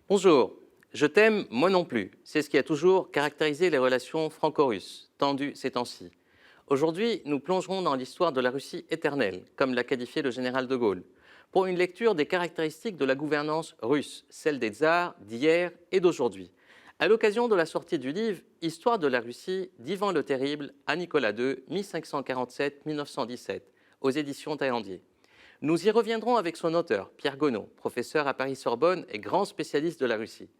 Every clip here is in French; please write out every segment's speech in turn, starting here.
Bonjour, je t'aime, moi non plus. C'est ce qui a toujours caractérisé les relations franco-russes, tendues ces temps-ci. Aujourd'hui, nous plongerons dans l'histoire de la Russie éternelle, comme l'a qualifié le général de Gaulle, pour une lecture des caractéristiques de la gouvernance russe, celle des tsars d'hier et d'aujourd'hui. À l'occasion de la sortie du livre Histoire de la Russie d'Ivan le Terrible à Nicolas II, 1547-1917, aux éditions Taillandier. Nous y reviendrons avec son auteur, Pierre Gonod, professeur à Paris-Sorbonne et grand spécialiste de la Russie.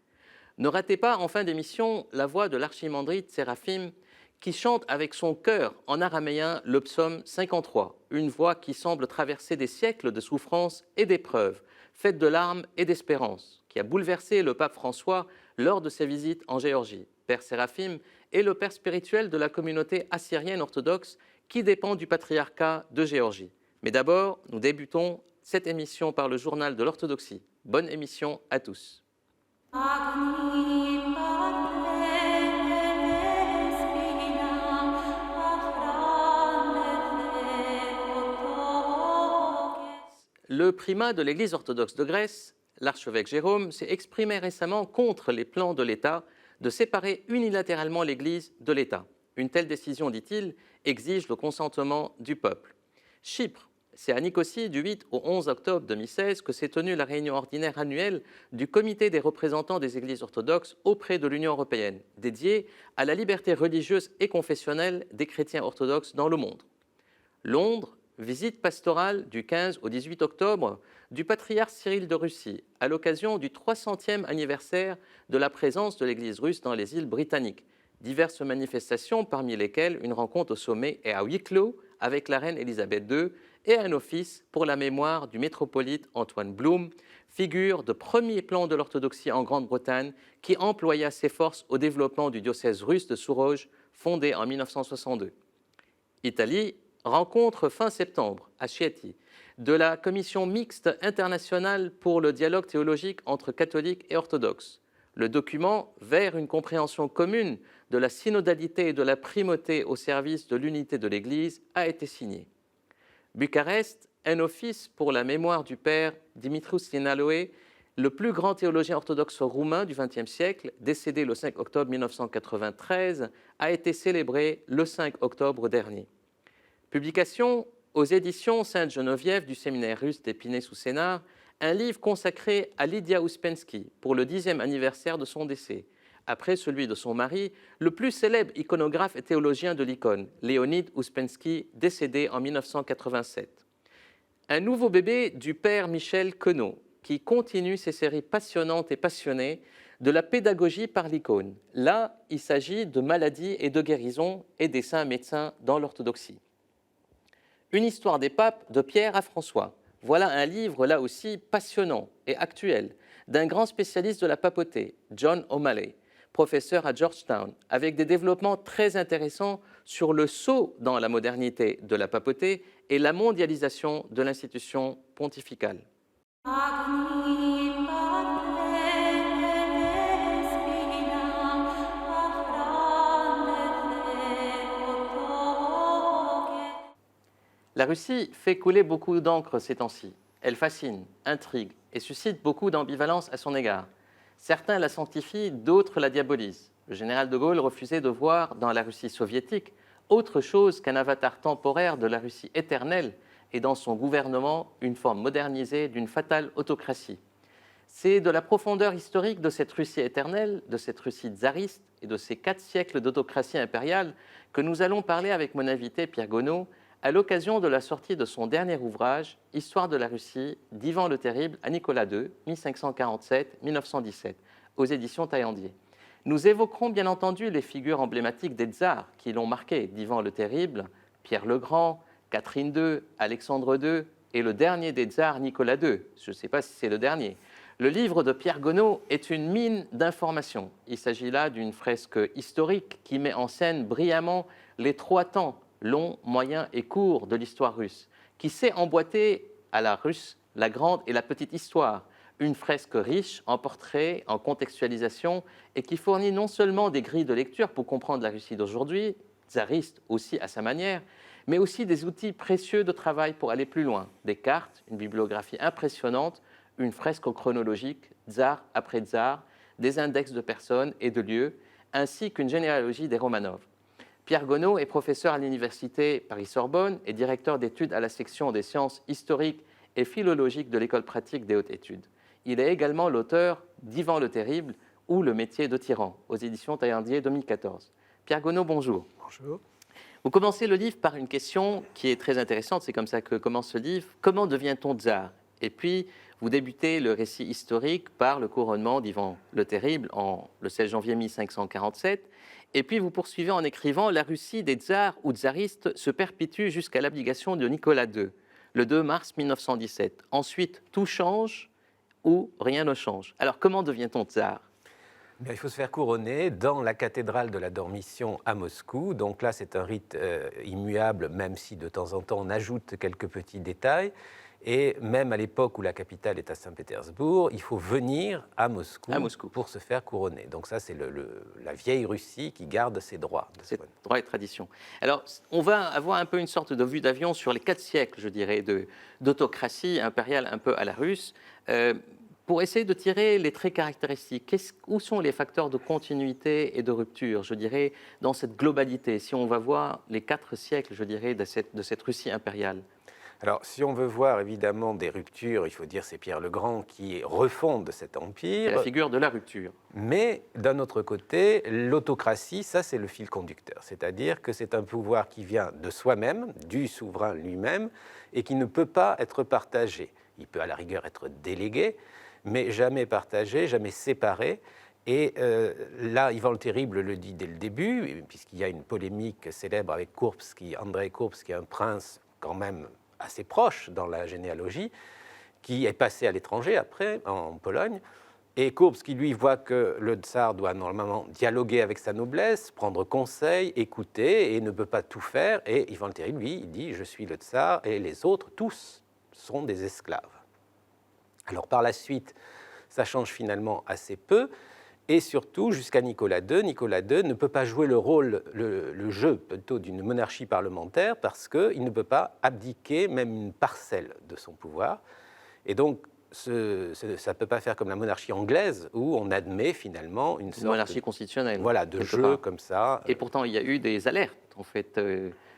Ne ratez pas en fin d'émission la voix de l'archimandrite Séraphim qui chante avec son cœur en araméen le psaume 53, une voix qui semble traverser des siècles de souffrances et d'épreuves, faite de larmes et d'espérance, qui a bouleversé le pape François lors de ses visites en Géorgie. Père Séraphim est le père spirituel de la communauté assyrienne orthodoxe qui dépend du patriarcat de Géorgie. Mais d'abord, nous débutons cette émission par le journal de l'orthodoxie. Bonne émission à tous. Le primat de l'Église orthodoxe de Grèce, l'archevêque Jérôme, s'est exprimé récemment contre les plans de l'État de séparer unilatéralement l'Église de l'État. Une telle décision, dit-il, exige le consentement du peuple. Chypre, c'est à Nicosie du 8 au 11 octobre 2016 que s'est tenue la réunion ordinaire annuelle du Comité des représentants des Églises orthodoxes auprès de l'Union européenne, dédiée à la liberté religieuse et confessionnelle des chrétiens orthodoxes dans le monde. Londres, visite pastorale du 15 au 18 octobre du patriarche Cyril de Russie à l'occasion du 300e anniversaire de la présence de l'Église russe dans les îles britanniques. Diverses manifestations, parmi lesquelles une rencontre au sommet et à huis clos avec la reine Élisabeth II et un office pour la mémoire du métropolite Antoine Blum, figure de premier plan de l'orthodoxie en Grande-Bretagne qui employa ses forces au développement du diocèse russe de Souroge, fondé en 1962. Italie, rencontre fin septembre à Chieti de la Commission mixte internationale pour le dialogue théologique entre catholiques et orthodoxes. Le document vers une compréhension commune de la synodalité et de la primauté au service de l'unité de l'Église a été signé. Bucarest, un office pour la mémoire du père Dimitrios Sinaloe, le plus grand théologien orthodoxe roumain du XXe siècle, décédé le 5 octobre 1993, a été célébré le 5 octobre dernier. Publication aux éditions Sainte-Geneviève du séminaire russe d'Épinay-sous-Sénart, un livre consacré à Lydia Ouspensky pour le 10e anniversaire de son décès, après celui de son mari, le plus célèbre iconographe et théologien de l'icône, Léonide Ouspensky, décédé en 1987. Un nouveau bébé du père Michel Queneau, qui continue ses séries passionnantes et passionnées de la pédagogie par l'icône. Là, il s'agit de maladies et de guérison et des saints médecins dans l'orthodoxie. Une histoire des papes de Pierre à François. Voilà un livre là aussi passionnant et actuel d'un grand spécialiste de la papauté, John O'Malley, professeur à Georgetown, avec des développements très intéressants sur le saut dans la modernité de la papauté et la mondialisation de l'institution pontificale. La Russie fait couler beaucoup d'encre ces temps-ci. Elle fascine, intrigue et suscite beaucoup d'ambivalence à son égard. Certains la sanctifient, d'autres la diabolisent. Le général de Gaulle refusait de voir dans la Russie soviétique autre chose qu'un avatar temporaire de la Russie éternelle et dans son gouvernement une forme modernisée d'une fatale autocratie. C'est de la profondeur historique de cette Russie éternelle, de cette Russie tsariste et de ces 4 siècles d'autocratie impériale que nous allons parler avec mon invité Pierre Gonod à l'occasion de la sortie de son dernier ouvrage, Histoire de la Russie, d'Ivan le Terrible à Nicolas II, 1547-1917, aux éditions Taillandier. Nous évoquerons bien entendu les figures emblématiques des tsars qui l'ont marqué, d'Ivan le Terrible, Pierre le Grand, Catherine II, Alexandre II et le dernier des tsars, Nicolas II. Je ne sais pas si c'est le dernier. Le livre de Pierre Gonod est une mine d'informations. Il s'agit là d'une fresque historique qui met en scène brillamment les 3 temps, long, moyen et court de l'histoire russe, qui sait emboîter à la russe la grande et la petite histoire, une fresque riche en portraits, en contextualisation, et qui fournit non seulement des grilles de lecture pour comprendre la Russie d'aujourd'hui, tsariste aussi à sa manière, mais aussi des outils précieux de travail pour aller plus loin, des cartes, une bibliographie impressionnante, une fresque chronologique, tsar après tsar, des index de personnes et de lieux, ainsi qu'une généalogie des Romanov. Pierre Gonod est professeur à l'université Paris-Sorbonne et directeur d'études à la section des sciences historiques et philologiques de l'école pratique des hautes études. Il est également l'auteur d'Ivan le Terrible ou Le métier de tyran, aux éditions Taillandier 2014. Pierre Gonod, bonjour. Bonjour. Vous commencez le livre par une question qui est très intéressante, c'est comme ça que commence ce livre. Comment devient-on tsar? Et puis, vous débutez le récit historique par le couronnement d'Ivan le Terrible le 16 janvier 1547. Et puis, vous poursuivez en écrivant « La Russie des tsars ou tsaristes se perpétue jusqu'à l'abdication de Nicolas II, le 2 mars 1917. Ensuite, tout change ou rien ne change. » Alors, comment devient-on tsar? Il faut se faire couronner dans la cathédrale de la Dormition à Moscou. Donc là, c'est un rite immuable, même si de temps en temps on ajoute quelques petits détails. Et même à l'époque où la capitale est à Saint-Pétersbourg, il faut venir à Moscou pour se faire couronner. Donc ça, c'est la vieille Russie qui garde ses droits. Ses droits et traditions. Alors, on va avoir un peu une sorte de vue d'avion sur les 4 siècles, je dirais, d'autocratie impériale un peu à la russe. Pour essayer de tirer les traits caractéristiques, où sont les facteurs de continuité et de rupture, je dirais, dans cette globalité, si on va voir les 4 siècles, je dirais, de cette Russie impériale? Alors, si on veut voir évidemment des ruptures, il faut dire c'est Pierre le Grand qui refonde cet empire. C'est la figure de la rupture. Mais d'un autre côté, l'autocratie, ça c'est le fil conducteur. C'est-à-dire que c'est un pouvoir qui vient de soi-même, du souverain lui-même, et qui ne peut pas être partagé. Il peut à la rigueur être délégué, mais jamais partagé, jamais séparé. Et là, Ivan le Terrible le dit dès le début, puisqu'il y a une polémique célèbre avec Andrei Kourbski, un prince quand même assez proche dans la généalogie, qui est passé à l'étranger après, en Pologne. Et Kourbski, lui, voit que le tsar doit normalement dialoguer avec sa noblesse, prendre conseil, écouter, et ne peut pas tout faire. Et Ivan le Terrible, lui, il dit « je suis le tsar » et les autres, tous, sont des esclaves. Alors par la suite, ça change finalement assez peu. Et surtout, jusqu'à Nicolas II ne peut pas jouer le jeu plutôt d'une monarchie parlementaire parce qu'il ne peut pas abdiquer même une parcelle de son pouvoir. Et donc, ça ne peut pas faire comme la monarchie anglaise où on admet finalement une sorte monarchie constitutionnelle. Voilà, de jeu comme ça. Et pourtant, il y a eu des alertes, en fait,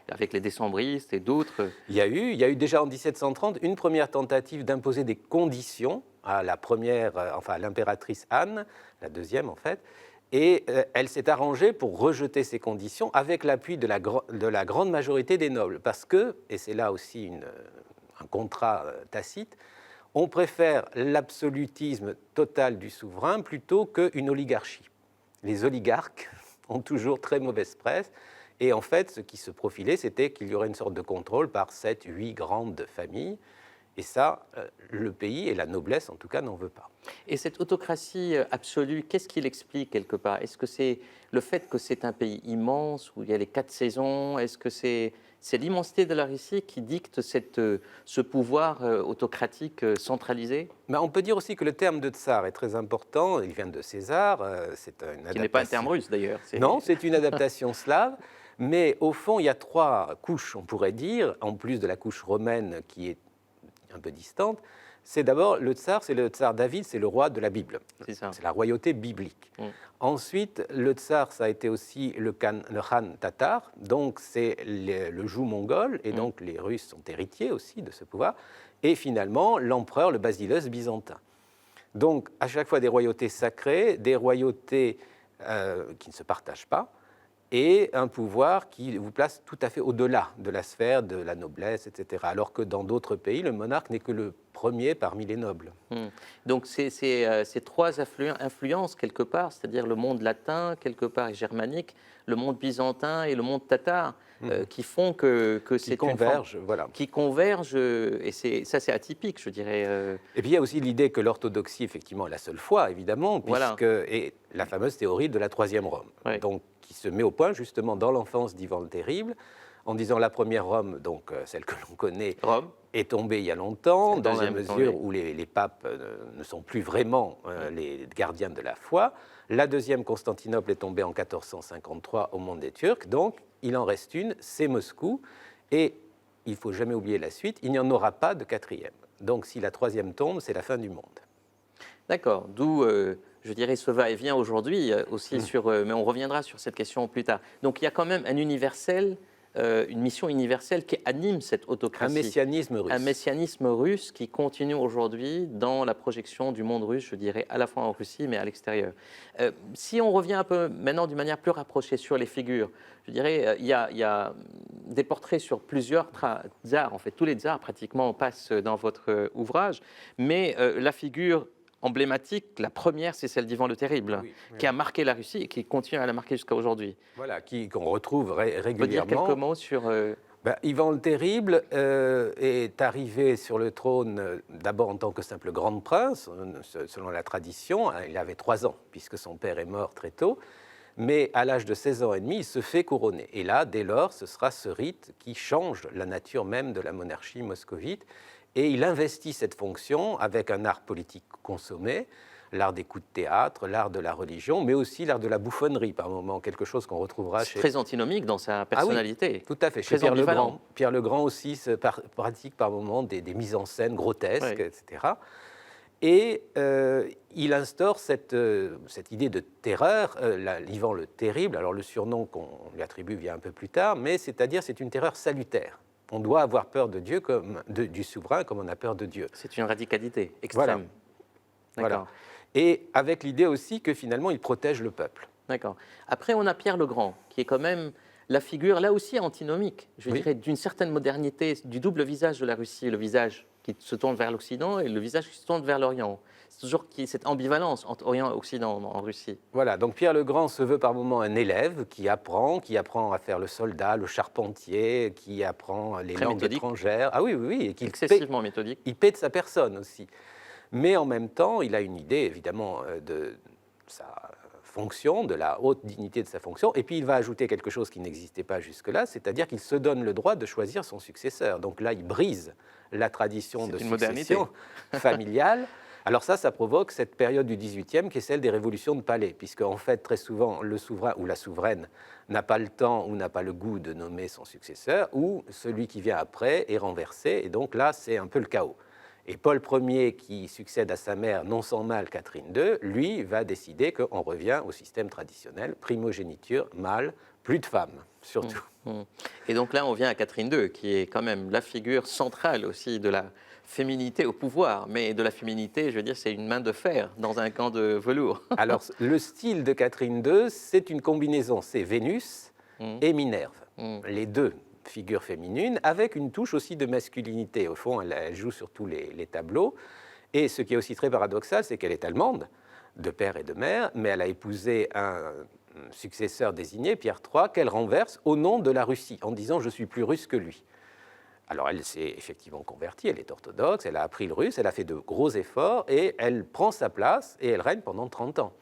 avec les décembristes et d'autres. Il y a eu déjà en 1730 une première tentative d'imposer des conditions à la première, à l'impératrice Anne, la deuxième en fait, et elle s'est arrangée pour rejeter ces conditions avec l'appui de la grande majorité des nobles, parce que, et c'est là aussi un contrat tacite, on préfère l'absolutisme total du souverain plutôt qu'une oligarchie. Les oligarques ont toujours très mauvaise presse, et en fait, ce qui se profilait, c'était qu'il y aurait une sorte de contrôle par 7, 8 grandes familles. Et ça, le pays et la noblesse, en tout cas, n'en veut pas. Et cette autocratie absolue, qu'est-ce qui l'explique quelque part? Est-ce que c'est le fait que c'est un pays immense, où il y a les 4 saisons? Est-ce que c'est l'immensité de la Russie qui dicte ce pouvoir autocratique centralisé? Mais on peut dire aussi que le terme de tsar est très important. Il vient de César. C'est une adaptation. Qui n'est pas un terme russe, d'ailleurs. Non, c'est une adaptation slave. Mais au fond, il y a 3 couches, on pourrait dire, en plus de la couche romaine qui est un peu distante. C'est d'abord le tsar David, c'est le roi de la Bible. C'est la royauté biblique. Ensuite, le tsar, ça a été aussi le khan tatar, donc c'est le joug mongol, et donc les Russes sont héritiers aussi de ce pouvoir. Et finalement, l'empereur, le basileus byzantin. Donc, à chaque fois des royautés sacrées, des royautés qui ne se partagent pas, et un pouvoir qui vous place tout à fait au-delà de la sphère de la noblesse, etc. Alors que dans d'autres pays, le monarque n'est que le premier parmi les nobles. Donc c'est ces 3 influences quelque part, c'est-à-dire le monde latin quelque part et germanique, le monde byzantin et le monde tatar, qui font que c'est convergent, voilà. Qui convergent, et ça c'est atypique, je dirais. Et puis il y a aussi l'idée que l'orthodoxie, effectivement, est la seule foi, évidemment, et la fameuse théorie de la Troisième Rome. Ouais. Donc, qui se met au point justement dans l'enfance d'Ivan le Terrible, en disant la première Rome, donc celle que l'on connaît, est tombée il y a longtemps, dans la mesure où les papes ne sont plus vraiment les gardiens de la foi. La deuxième, Constantinople, est tombée en 1453 au monde des Turcs, donc il en reste une, c'est Moscou, et il ne faut jamais oublier la suite, il n'y en aura pas de 4e. Donc si la troisième tombe, c'est la fin du monde. D'accord, d'où, je dirais, ce va-et-vient aujourd'hui aussi mais on reviendra sur cette question plus tard. Donc il y a quand même un universel, une mission universelle qui anime cette Un autocratie. messianisme russe. Un messianisme russe qui continue aujourd'hui dans la projection du monde russe, je dirais, à la fois en Russie, mais à l'extérieur. Si on revient un peu maintenant d'une manière plus rapprochée sur les figures, je dirais, il y a des portraits sur plusieurs tsars, en fait, tous les tsars pratiquement passent dans votre ouvrage, mais la figure emblématique, la première, c'est celle d'Ivan le Terrible, qui a marqué la Russie et qui continue à la marquer jusqu'à aujourd'hui. Voilà, qu'on retrouve régulièrement. On peut dire quelques mots sur... Ivan le Terrible est arrivé sur le trône d'abord en tant que simple grand prince, selon la tradition. Il avait 3 ans, puisque son père est mort très tôt. Mais à l'âge de 16 ans et demi, il se fait couronner. Et là, dès lors, ce sera ce rite qui change la nature même de la monarchie moscovite. Et il investit cette fonction avec un art politique consommé, l'art des coups de théâtre, l'art de la religion, mais aussi l'art de la bouffonnerie, par moments, quelque chose qu'on retrouvera chez... Très antinomique dans sa personnalité. Ah oui, tout à fait, chez Pierre le Grand. Pierre le Grand aussi pratique par moments des mises en scène grotesques, etc. Et il instaure cette idée de terreur, Ivan le Terrible. Alors le surnom qu'on lui attribue vient un peu plus tard, mais c'est-à-dire c'est une terreur salutaire. On doit avoir peur de Dieu, du souverain, comme on a peur de Dieu. C'est une radicalité extrême. Voilà. Et avec l'idée aussi que finalement, il protège le peuple. D'accord. Après, on a Pierre le Grand, qui est quand même la figure, là aussi, antinomique, je dirais, d'une certaine modernité, du double visage de la Russie, le visage qui se tourne vers l'Occident et le visage qui se tourne vers l'Orient. C'est toujours cette ambivalence entre Orient et Occident en Russie. Voilà, donc Pierre le Grand se veut par moments un élève qui apprend à faire le soldat, le charpentier, qui apprend les langues étrangères. Ah oui, et qui excessivement méthodique. Il paie de sa personne aussi. Mais en même temps, il a une idée, évidemment, de sa fonction, de la haute dignité de sa fonction, et puis il va ajouter quelque chose qui n'existait pas jusque-là, c'est-à-dire qu'il se donne le droit de choisir son successeur. Donc là, il brise la tradition de succession familiale. Alors ça provoque cette période du XVIIIe qui est celle des révolutions de palais, puisque en fait, très souvent, le souverain ou la souveraine n'a pas le temps ou n'a pas le goût de nommer son successeur, ou celui qui vient après est renversé, et donc là, c'est un peu le chaos. Et Paul Ier, qui succède à sa mère, non sans mal, Catherine II, lui, va décider qu'on revient au système traditionnel, primogéniture, mâle, plus de femmes, surtout. Et donc là, on vient à Catherine II, qui est quand même la figure centrale aussi de la féminité au pouvoir. Mais de la féminité, je veux dire, c'est une main de fer dans un gant de velours. Alors, le style de Catherine II, c'est une combinaison, c'est Vénus et Minerve, les deux figure féminine, avec une touche aussi de masculinité. Au fond, elle joue sur tous les tableaux. Et ce qui est aussi très paradoxal, c'est qu'elle est allemande, de père et de mère, mais elle a épousé un successeur désigné, Pierre III, qu'elle renverse au nom de la Russie, en disant « je suis plus russe que lui ». Alors elle s'est effectivement convertie, elle est orthodoxe, elle a appris le russe, elle a fait de gros efforts, et elle prend sa place, et elle règne pendant 30 ans.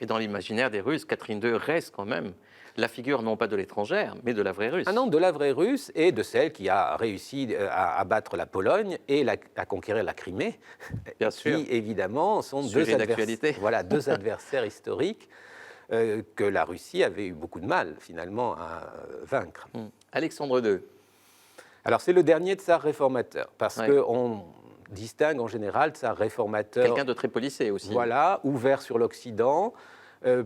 Et dans l'imaginaire des Russes, Catherine II reste quand même la figure non pas de l'étrangère, mais de la vraie Russe. Ah non, de la vraie Russe et de celle qui a réussi à abattre la Pologne et à conquérir la Crimée, Bien sûr. Qui évidemment sont deux adversaires historiques que la Russie avait eu beaucoup de mal finalement à vaincre. Alexandre II. Alors c'est le dernier tsar réformateur, parce qu'on distingue en général tsar réformateur... Quelqu'un de très policé aussi. Voilà, ouvert sur l'Occident,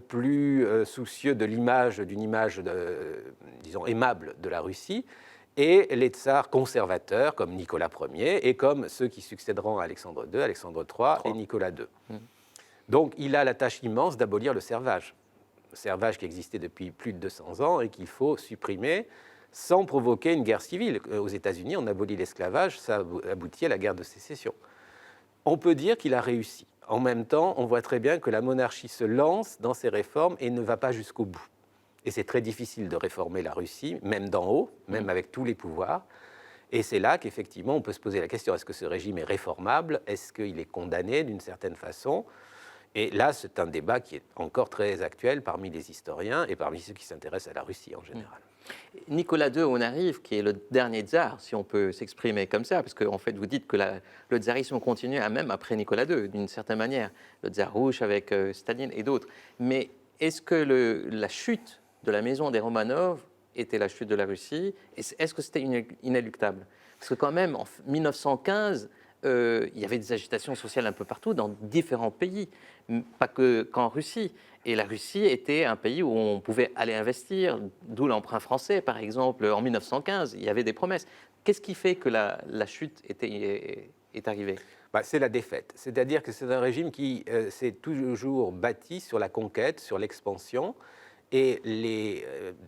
plus soucieux de d'une image, disons, aimable de la Russie, et les tsars conservateurs comme Nicolas Ier et comme ceux qui succéderont à Alexandre II, Alexandre III et Nicolas II. Donc il a la tâche immense d'abolir le servage qui existait depuis plus de 200 ans et qu'il faut supprimer sans provoquer une guerre civile. Aux États-Unis, on abolit l'esclavage, ça aboutit à la guerre de sécession. On peut dire qu'il a réussi. En même temps, on voit très bien que la monarchie se lance dans ses réformes et ne va pas jusqu'au bout. Et c'est très difficile de réformer la Russie, même d'en haut, même avec tous les pouvoirs. Et c'est là qu'effectivement, on peut se poser la question, est-ce que ce régime est réformable? Est-ce qu'il est condamné d'une certaine façon? Et là, c'est un débat qui est encore très actuel parmi les historiens et parmi ceux qui s'intéressent à la Russie en général. Nicolas II, on arrive, qui est le dernier tsar, si on peut s'exprimer comme ça, parce qu'en fait, vous dites que le tsarisme continue même après Nicolas II, d'une certaine manière, le tsar rouge avec Staline et d'autres. Mais est-ce que la chute de la maison des Romanov était la chute de la Russie? Est-ce que c'était inéluctable? Parce que quand même, en 1915, il y avait des agitations sociales un peu partout, dans différents pays, pas qu'en Russie. Et la Russie était un pays où on pouvait aller investir, d'où l'emprunt français, par exemple, en 1915. Il y avait des promesses. Qu'est-ce qui fait que la chute est arrivée? C'est la défaite. C'est-à-dire que c'est un régime qui s'est toujours bâti sur la conquête, sur l'expansion, et les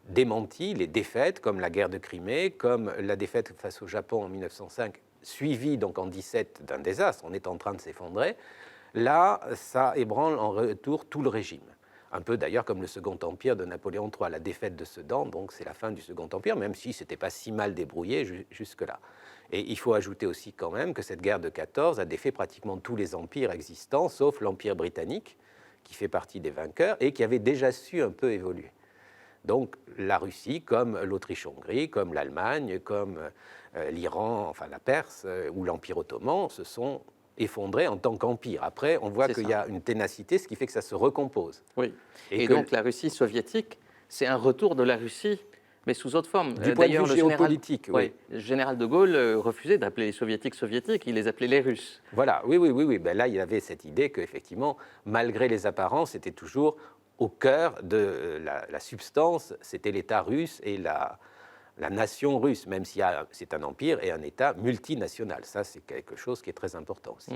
démentis, les défaites, comme la guerre de Crimée, comme la défaite face au Japon en 1905, suivie donc en 17 d'un désastre, on est en train de s'effondrer, là, ça ébranle en retour tout le régime. Un peu d'ailleurs comme le Second Empire de Napoléon III, la défaite de Sedan, donc c'est la fin du Second Empire, même si ce n'était pas si mal débrouillé jusque-là. Et il faut ajouter aussi quand même que cette guerre de 14 a défait pratiquement tous les empires existants, sauf l'Empire britannique, qui fait partie des vainqueurs et qui avait déjà su un peu évoluer. Donc la Russie, comme l'Autriche-Hongrie, comme l'Allemagne, comme l'Iran, enfin la Perse ou l'Empire ottoman, se sont effondrés en tant qu'empire. Après, on voit qu'il y a une ténacité, ce qui fait que ça se recompose. Oui. Et donc la Russie soviétique, c'est un retour de la Russie, mais sous autre forme. Du point de vue géopolitique, oui. Le général de Gaulle refusait d'appeler les soviétiques soviétiques, il les appelait les Russes. Voilà, oui. Ben là, il y avait cette idée qu'effectivement, malgré les apparences, c'était toujours au cœur de la substance, c'était l'État russe et la nation russe, même si c'est un empire et un État multinational. Ça, c'est quelque chose qui est très important aussi.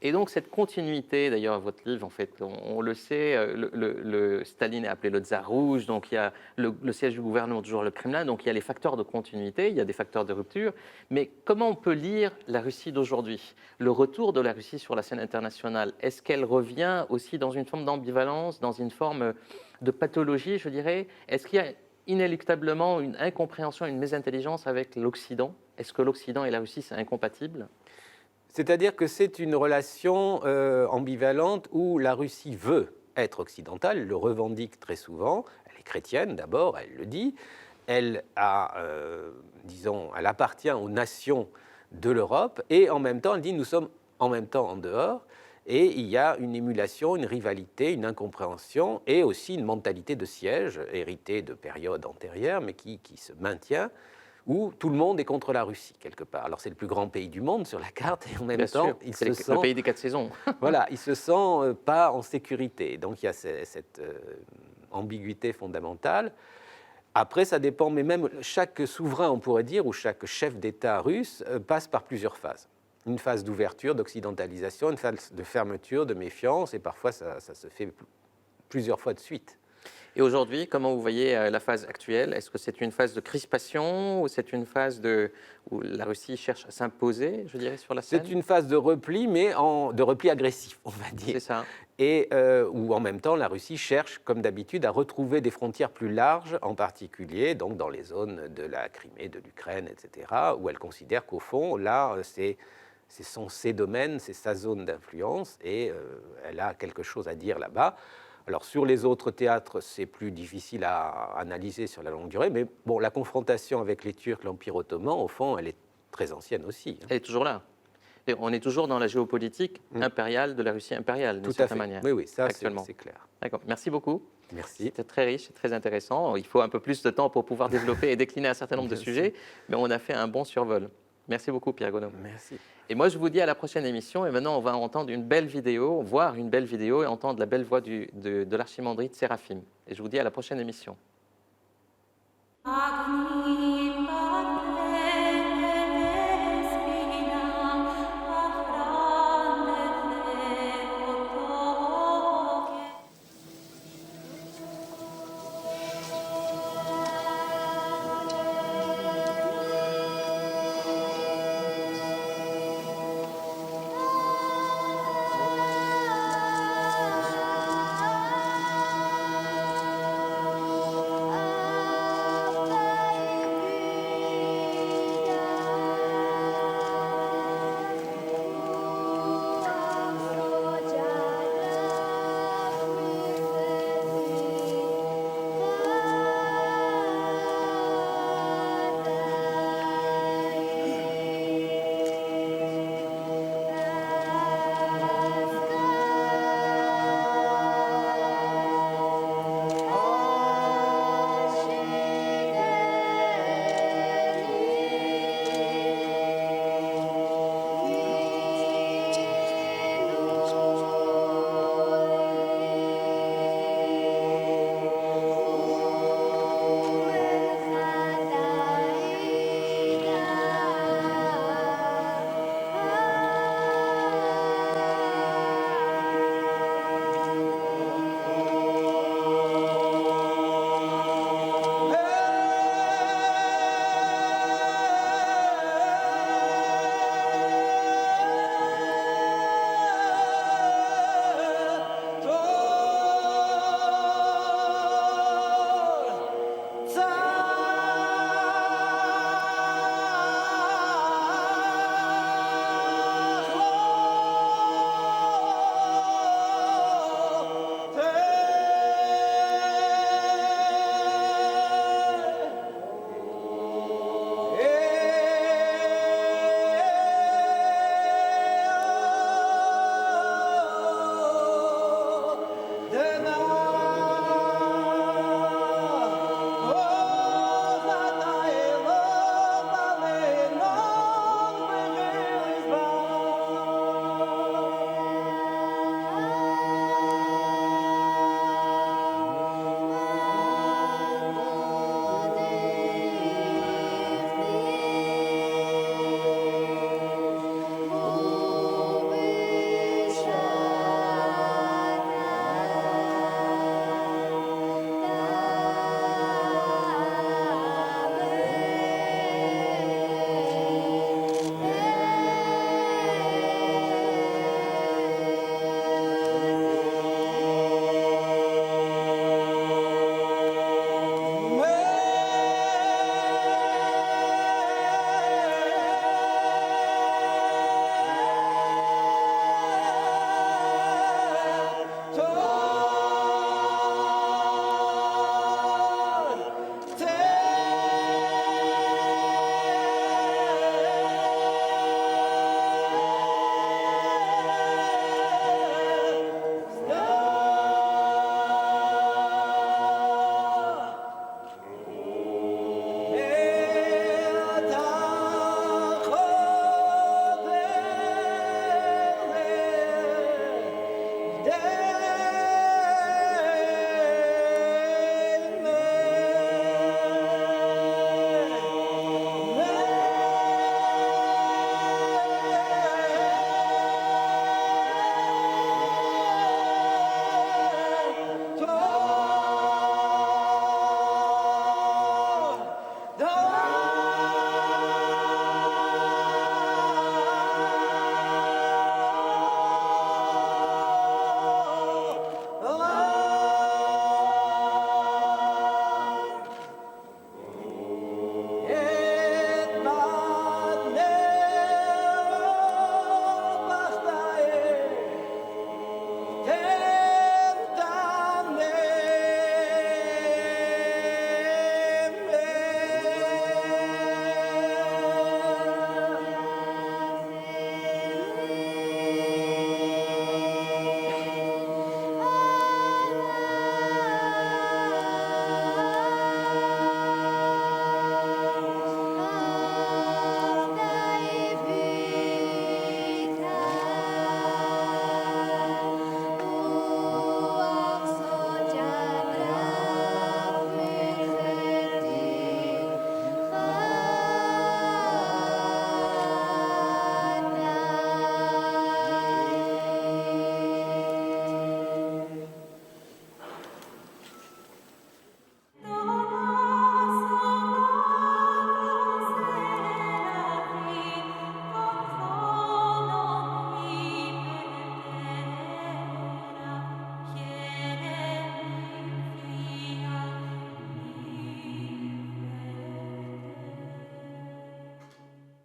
Et donc, cette continuité, d'ailleurs, votre livre, en fait, on le sait, le Staline est appelé le tsar rouge, donc il y a le siège du gouvernement, toujours le Kremlin, donc il y a les facteurs de continuité, il y a des facteurs de rupture. Mais comment on peut lire la Russie d'aujourd'hui? Le retour de la Russie sur la scène internationale, est-ce qu'elle revient aussi dans une forme d'ambivalence, dans une forme de pathologie, je dirais? Est-ce qu'il y a inéluctablement une incompréhension, une mésintelligence avec l'Occident? Est-ce que l'Occident et la Russie, c'est incompatible? C'est-à-dire que c'est une relation ambivalente où la Russie veut être occidentale, elle le revendique très souvent, elle est chrétienne d'abord, elle le dit, elle appartient aux nations de l'Europe, et en même temps, elle dit nous sommes en même temps en dehors, et il y a une émulation, une rivalité, une incompréhension, et aussi une mentalité de siège, héritée de périodes antérieures, mais qui se maintient, où tout le monde est contre la Russie, quelque part. Alors, c'est le plus grand pays du monde sur la carte, et en même temps, il se sent... le pays des 4 saisons. Voilà, il se sent pas en sécurité. Donc, il y a cette ambiguïté fondamentale. Après, ça dépend, mais même chaque souverain, on pourrait dire, ou chaque chef d'État russe passe par plusieurs phases. Une phase d'ouverture, d'occidentalisation, une phase de fermeture, de méfiance, et parfois, ça se fait plusieurs fois de suite. Et aujourd'hui, comment vous voyez la phase actuelle? Est-ce que c'est une phase de crispation ou c'est une phase où la Russie cherche à s'imposer, je dirais, sur la scène? C'est une phase de repli, mais de repli agressif, on va dire. C'est ça. Et où en même temps, la Russie cherche, comme d'habitude, à retrouver des frontières plus larges, en particulier donc dans les zones de la Crimée, de l'Ukraine, etc., où elle considère qu'au fond, là, ce sont ses domaines, c'est sa zone d'influence, et elle a quelque chose à dire là-bas. Alors, sur les autres théâtres, c'est plus difficile à analyser sur la longue durée, mais bon, la confrontation avec les Turcs, l'Empire ottoman, au fond, elle est très ancienne aussi. Elle est toujours là. Et on est toujours dans la géopolitique impériale de la Russie impériale, d'une certaine manière. Oui, ça, actuellement. c'est clair. D'accord. Merci beaucoup. Merci. C'était très riche et très intéressant. Il faut un peu plus de temps pour pouvoir développer et décliner un certain nombre de sujets, mais on a fait un bon survol. Merci beaucoup, Pierre Gonod. Merci. Et moi, je vous dis à la prochaine émission. Et maintenant, on va entendre une belle vidéo, voir une belle vidéo et entendre la belle voix de l'archimandrite Séraphim. Et je vous dis à la prochaine émission.